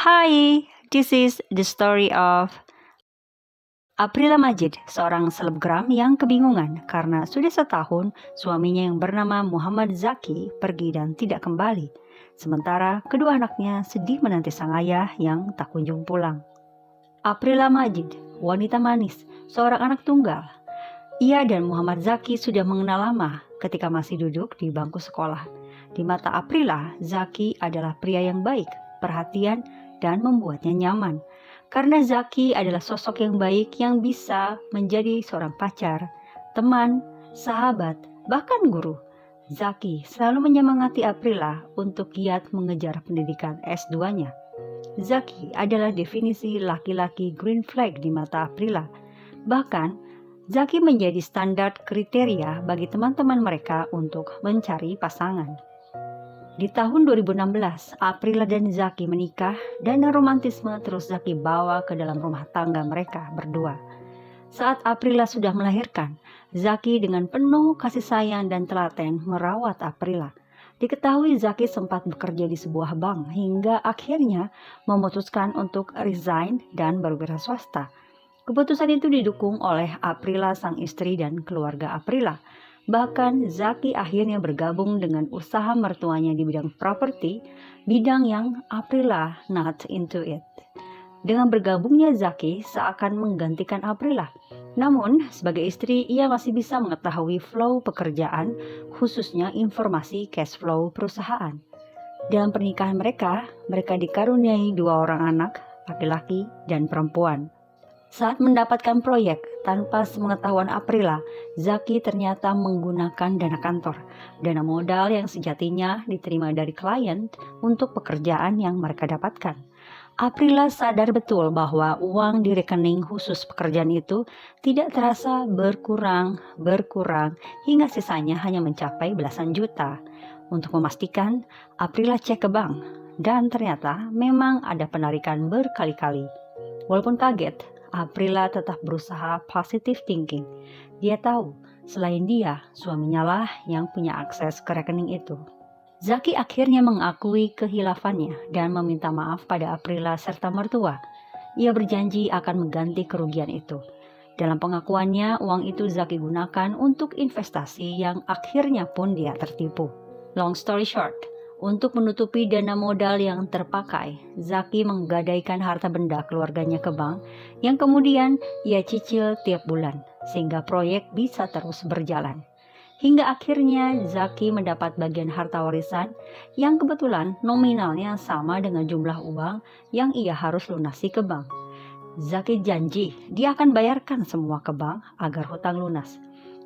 Hi, this is the story of Aprila Majid, seorang selebgram yang kebingungan karena sudah setahun suaminya yang bernama Muhammad Zaki pergi dan tidak kembali. Sementara kedua anaknya sedih menanti sang ayah yang tak kunjung pulang. Aprila Majid, wanita manis, seorang anak tunggal. Ia dan Muhammad Zaki sudah mengenal lama ketika masih duduk di bangku sekolah. Di mata Aprila, Zaki adalah pria yang baik, perhatian, dan membuatnya nyaman. Karena Zaki adalah sosok yang baik yang bisa menjadi seorang pacar, teman, sahabat, bahkan guru. Zaki selalu menyemangati Aprila untuk giat mengejar pendidikan S2-nya. Zaki adalah definisi laki-laki green flag di mata Aprila. Bahkan, Zaki menjadi standar kriteria bagi teman-teman mereka untuk mencari pasangan. Di tahun 2016, Aprila dan Zaki menikah dan romantisme terus Zaki bawa ke dalam rumah tangga mereka berdua. Saat Aprila sudah melahirkan, Zaki dengan penuh kasih sayang dan telaten merawat Aprila. Diketahui Zaki sempat bekerja di sebuah bank hingga akhirnya memutuskan untuk resign dan berwira swasta. Keputusan itu didukung oleh Aprila sang istri dan keluarga Aprila. Bahkan Zaki akhirnya bergabung dengan usaha mertuanya di bidang properti, bidang yang Aprila not into it. Dengan bergabungnya Zaki seakan menggantikan Aprila. Namun sebagai istri ia masih bisa mengetahui flow pekerjaan, khususnya informasi cash flow perusahaan. Dalam pernikahan mereka dikaruniai 2 orang anak, laki-laki dan perempuan. Saat mendapatkan proyek, tanpa sepengetahuan Aprila, Zaki ternyata menggunakan dana kantor, dana modal yang sejatinya diterima dari klien untuk pekerjaan yang mereka dapatkan. Aprila sadar betul bahwa uang di rekening khusus pekerjaan itu tidak terasa berkurang hingga sisanya hanya mencapai belasan juta. Untuk memastikan, Aprila cek ke bank dan ternyata memang ada penarikan berkali-kali. Walaupun kaget, Aprila tetap berusaha positive thinking. Dia tahu, selain dia, suaminya lah yang punya akses ke rekening itu. Zaki akhirnya mengakui kehilafannya dan meminta maaf pada Aprila serta mertua. Ia berjanji akan mengganti kerugian itu. Dalam pengakuannya, uang itu Zaki gunakan untuk investasi yang akhirnya pun dia tertipu. Long story short, untuk menutupi dana modal yang terpakai, Zaki menggadaikan harta benda keluarganya ke bank yang kemudian ia cicil tiap bulan sehingga proyek bisa terus berjalan. Hingga akhirnya Zaki mendapat bagian harta warisan yang kebetulan nominalnya sama dengan jumlah uang yang ia harus lunasi ke bank. Zaki janji dia akan bayarkan semua ke bank agar hutang lunas.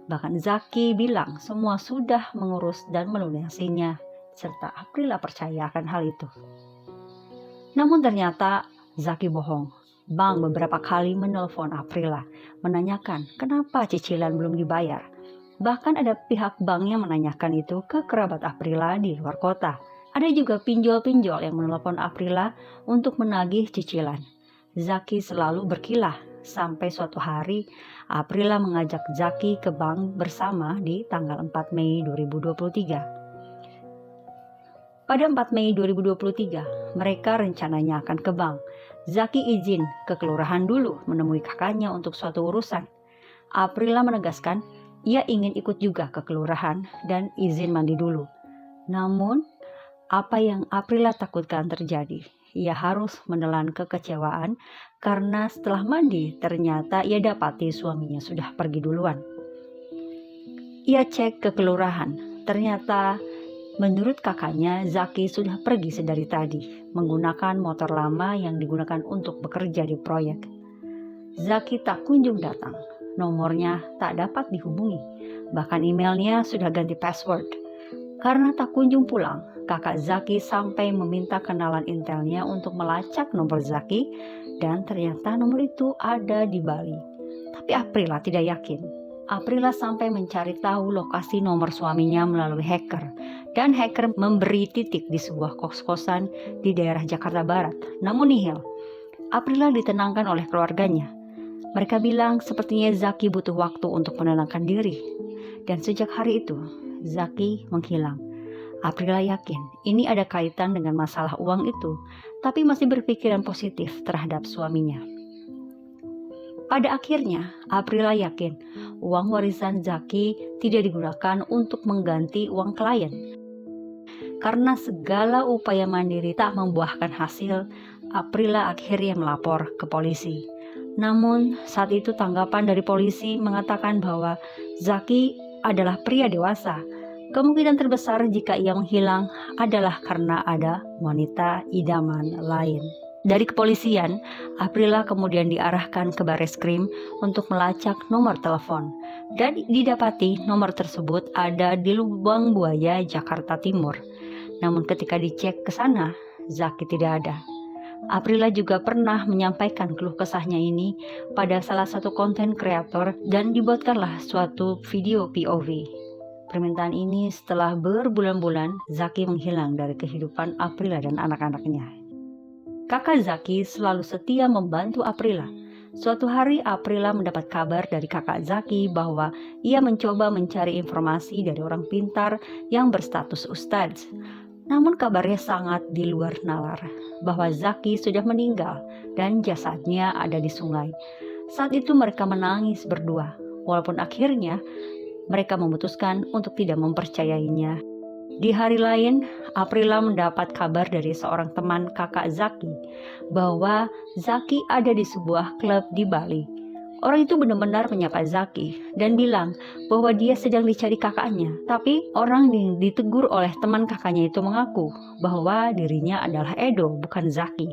Bahkan Zaki bilang semua sudah mengurus dan melunasinya, serta Aprila percaya akan hal itu. Namun ternyata Zaki bohong. Bank beberapa kali menelpon Aprila, menanyakan kenapa cicilan belum dibayar. Bahkan ada pihak bank yang menanyakan itu ke kerabat Aprila di luar kota. Ada juga pinjol-pinjol yang menelpon Aprila untuk menagih cicilan. Zaki selalu berkilah sampai suatu hari Aprila mengajak Zaki ke bank bersama di tanggal 4 Mei 2023. Pada 4 Mei 2023, mereka rencananya akan ke bank. Zaki izin ke kelurahan dulu menemui kakaknya untuk suatu urusan. Aprila menegaskan ia ingin ikut juga ke kelurahan dan izin mandi dulu. Namun, apa yang Aprila takutkan terjadi. Ia harus menelan kekecewaan karena setelah mandi ternyata ia dapati suaminya sudah pergi duluan. Ia cek ke kelurahan, ternyata menurut kakaknya, Zaki sudah pergi sedari tadi, menggunakan motor lama yang digunakan untuk bekerja di proyek. Zaki tak kunjung datang, nomornya tak dapat dihubungi, bahkan emailnya sudah ganti password. Karena tak kunjung pulang, kakak Zaki sampai meminta kenalan intelnya untuk melacak nomor Zaki, dan ternyata nomor itu ada di Bali. Tapi Aprila tidak yakin. Aprila sampai mencari tahu lokasi nomor suaminya melalui hacker, dan hacker memberi titik di sebuah kos-kosan di daerah Jakarta Barat. Namun nihil. Aprila ditenangkan oleh keluarganya. Mereka bilang sepertinya Zaki butuh waktu untuk menenangkan diri. Dan sejak hari itu, Zaki menghilang. Aprila yakin ini ada kaitan dengan masalah uang itu, tapi masih berpikiran positif terhadap suaminya. Pada akhirnya, Aprila yakin uang warisan Zaki tidak digunakan untuk mengganti uang klien. Karena segala upaya mandiri tak membuahkan hasil, Aprila akhirnya melapor ke polisi. Namun, saat itu tanggapan dari polisi mengatakan bahwa Zaki adalah pria dewasa. Kemungkinan terbesar jika ia menghilang adalah karena ada wanita idaman lain. Dari kepolisian, Aprila kemudian diarahkan ke Bareskrim untuk melacak nomor telepon. Dan didapati nomor tersebut ada di Lubang Buaya, Jakarta Timur. Namun ketika dicek ke sana, Zaki tidak ada. Aprila juga pernah menyampaikan keluh kesahnya ini pada salah satu konten kreator dan dibuatkanlah suatu video POV. Permintaan ini setelah berbulan-bulan Zaki menghilang dari kehidupan Aprila dan anak-anaknya. Kakak Zaki selalu setia membantu Aprila. Suatu hari Aprila mendapat kabar dari kakak Zaki bahwa ia mencoba mencari informasi dari orang pintar yang berstatus ustadz. Namun kabarnya sangat di luar nalar bahwa Zaki sudah meninggal dan jasadnya ada di sungai. Saat itu mereka menangis berdua, walaupun akhirnya mereka memutuskan untuk tidak mempercayainya. Di hari lain, Aprila mendapat kabar dari seorang teman kakak Zaki bahwa Zaki ada di sebuah klub di Bali. Orang itu benar-benar menyapa Zaki dan bilang bahwa dia sedang dicari kakaknya. Tapi orang yang ditegur oleh teman kakaknya itu mengaku bahwa dirinya adalah Edo, bukan Zaki.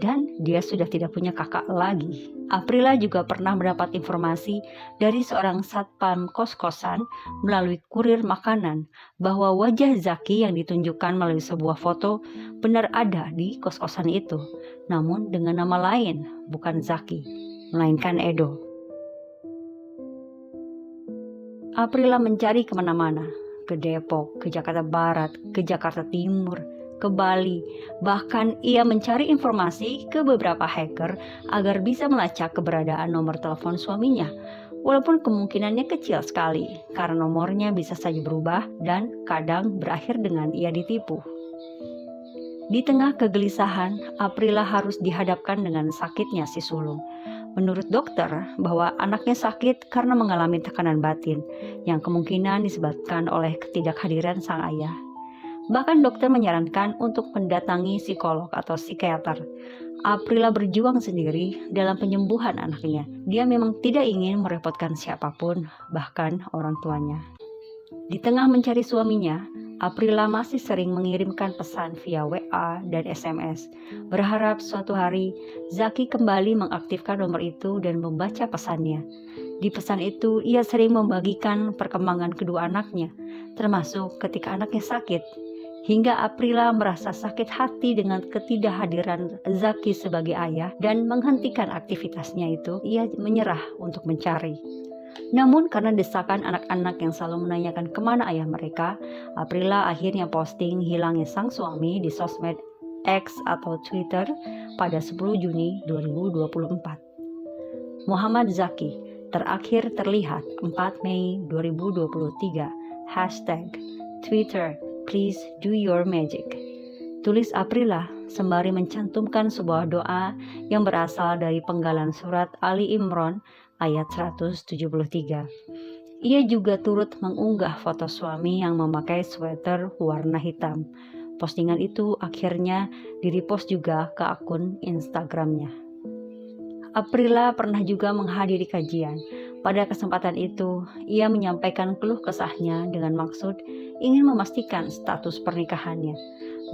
Dan dia sudah tidak punya kakak lagi. Aprila juga pernah mendapat informasi dari seorang satpam kos-kosan melalui kurir makanan bahwa wajah Zaki yang ditunjukkan melalui sebuah foto benar ada di kos-kosan itu. Namun dengan nama lain, bukan Zaki, melainkan Edo. Aprila mencari kemana-mana, ke Depok, ke Jakarta Barat, ke Jakarta Timur, ke Bali. Bahkan ia mencari informasi ke beberapa hacker agar bisa melacak keberadaan nomor telepon suaminya. Walaupun kemungkinannya kecil sekali karena nomornya bisa saja berubah dan kadang berakhir dengan ia ditipu. Di tengah kegelisahan, Aprila harus dihadapkan dengan sakitnya si sulung. Menurut dokter bahwa anaknya sakit karena mengalami tekanan batin yang kemungkinan disebabkan oleh ketidakhadiran sang ayah. Bahkan dokter menyarankan untuk mendatangi psikolog atau psikiater. Aprila berjuang sendiri dalam penyembuhan anaknya. Dia memang tidak ingin merepotkan siapapun, bahkan orang tuanya. Di tengah mencari suaminya, Aprila masih sering mengirimkan pesan via WA dan SMS, berharap suatu hari Zaki kembali mengaktifkan nomor itu dan membaca pesannya. Di pesan itu, ia sering membagikan perkembangan kedua anaknya, termasuk ketika anaknya sakit. Hingga Aprila merasa sakit hati dengan ketidakhadiran Zaki sebagai ayah dan menghentikan aktivitasnya itu, ia menyerah untuk mencari. Namun karena desakan anak-anak yang selalu menanyakan kemana ayah mereka, Aprila akhirnya posting hilangnya sang suami di sosmed X atau Twitter pada 10 Juni 2024. Muhammad Zaki terakhir terlihat 4 Mei 2023. #Twitter Please do your magic. Tulis Aprila sembari mencantumkan sebuah doa yang berasal dari penggalan surat Ali Imran ayat 173. Ia juga turut mengunggah foto suami yang memakai sweater warna hitam. Postingan itu akhirnya direpost juga ke akun Instagramnya. Aprila pernah juga menghadiri kajian. Pada kesempatan itu, ia menyampaikan keluh kesahnya dengan maksud ingin memastikan status pernikahannya.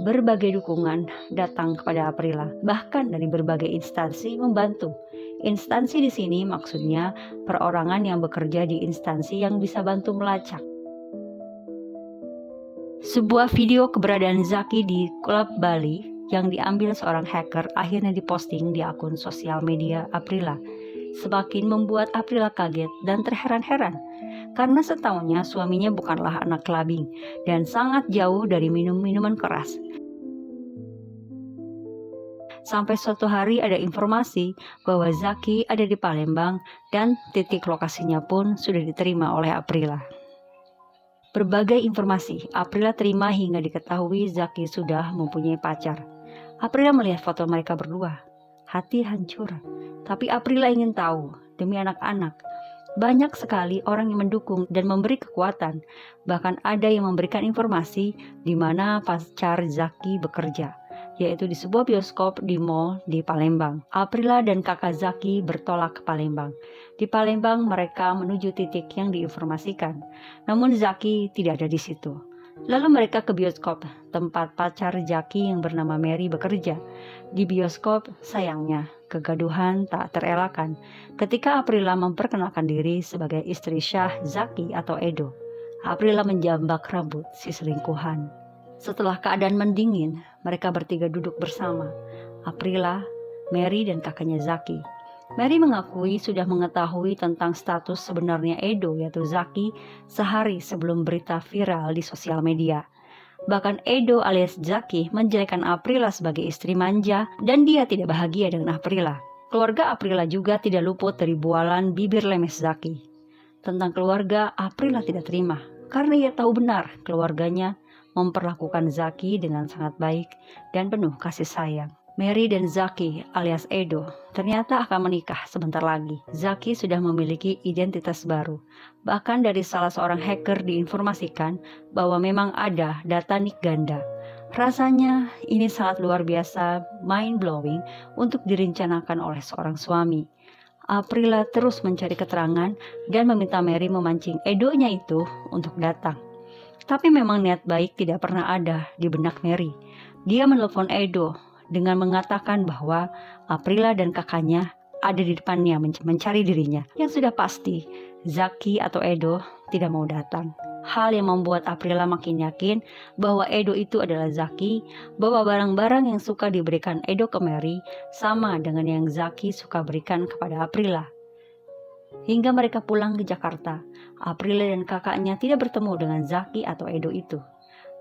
Berbagai dukungan datang kepada Aprila, bahkan dari berbagai instansi membantu. Instansi di sini maksudnya perorangan yang bekerja di instansi yang bisa bantu melacak. Sebuah video keberadaan Zaki di klub Bali yang diambil seorang hacker akhirnya diposting di akun sosial media Aprila. Semakin membuat Aprila kaget dan terheran-heran karena setahunya suaminya bukanlah anak kelabing dan sangat jauh dari minum minuman keras. Sampai suatu hari ada informasi bahwa Zaki ada di Palembang dan titik lokasinya pun sudah diterima oleh Aprila. Berbagai informasi Aprila terima hingga diketahui Zaki sudah mempunyai pacar. Aprila melihat foto mereka berdua. Hati hancur. Tapi Aprila ingin tahu, demi anak-anak. Banyak sekali orang yang mendukung dan memberi kekuatan. Bahkan ada yang memberikan informasi di mana pacar Zaki bekerja, yaitu di sebuah bioskop di mall di Palembang. Aprila dan kakak Zaki bertolak ke Palembang. Di Palembang mereka menuju titik yang diinformasikan. Namun Zaki tidak ada di situ. Lalu mereka ke bioskop, tempat pacar Zaki yang bernama Mary bekerja. Di bioskop, sayangnya, kegaduhan tak terelakkan ketika Aprila memperkenalkan diri sebagai istri Syah Zaki atau Edo. Aprila menjambak rambut si selingkuhan. Setelah keadaan mendingin, mereka bertiga duduk bersama. Aprila, Mary, dan kakaknya Zaki. Mary mengakui sudah mengetahui tentang status sebenarnya Edo yaitu Zaki sehari sebelum berita viral di sosial media. Bahkan Edo alias Zaki menjelekan Aprila sebagai istri manja dan dia tidak bahagia dengan Aprila. Keluarga Aprila juga tidak luput dari bualan bibir lemes Zaki. Tentang keluarga, Aprila tidak terima karena ia tahu benar keluarganya memperlakukan Zaki dengan sangat baik dan penuh kasih sayang. Mary dan Zaki alias Edo ternyata akan menikah sebentar lagi. Zaki sudah memiliki identitas baru. Bahkan dari salah seorang hacker diinformasikan bahwa memang ada data nik ganda. Rasanya ini sangat luar biasa, mind blowing untuk direncanakan oleh seorang suami. Aprila terus mencari keterangan dan meminta Mary memancing Edonya itu untuk datang. Tapi memang niat baik tidak pernah ada di benak Mary. Dia menelpon Edo dengan mengatakan bahwa Aprila dan kakaknya ada di depannya mencari dirinya. Yang sudah pasti, Zaki atau Edo tidak mau datang. Hal yang membuat Aprila makin yakin bahwa Edo itu adalah Zaki, bahwa barang-barang yang suka diberikan Edo ke Mary sama dengan yang Zaki suka berikan kepada Aprila. Hingga mereka pulang ke Jakarta, Aprila dan kakaknya tidak bertemu dengan Zaki atau Edo itu.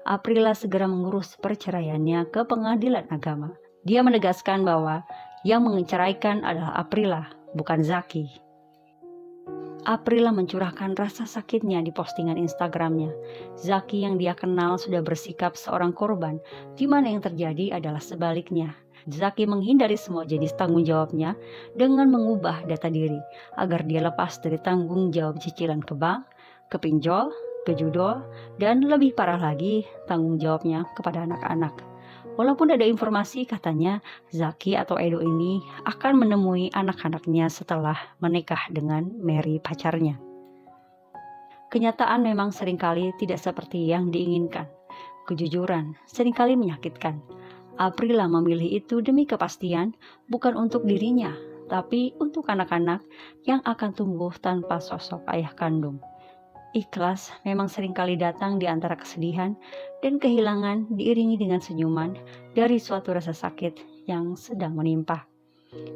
Aprila segera mengurus perceraiannya ke pengadilan agama. Dia menegaskan bahwa yang menceraikan adalah Aprila, bukan Zaki. Aprila mencurahkan rasa sakitnya di postingan Instagramnya. Zaki yang dia kenal sudah bersikap seorang korban, di mana yang terjadi adalah sebaliknya. Zaki menghindari semua jenis tanggung jawabnya dengan mengubah data diri agar dia lepas dari tanggung jawab cicilan ke bank, ke pinjol, ke judol, dan lebih parah lagi tanggung jawabnya kepada anak-anak. Walaupun ada informasi katanya Zaki atau Edo ini akan menemui anak-anaknya setelah menikah dengan Mary pacarnya. Kenyataan memang seringkali tidak seperti yang diinginkan. Kejujuran seringkali menyakitkan. Aprila memilih itu demi kepastian, bukan untuk dirinya, tapi untuk anak-anak yang akan tumbuh tanpa sosok ayah kandung. Ikhlas memang seringkali datang di antara kesedihan dan kehilangan diiringi dengan senyuman dari suatu rasa sakit yang sedang menimpa.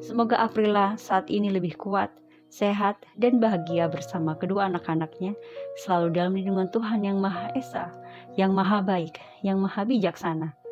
Semoga Aprila saat ini lebih kuat, sehat, dan bahagia bersama kedua anak-anaknya, selalu dalam lindungan Tuhan yang Maha Esa, yang Maha Baik, yang Maha Bijaksana.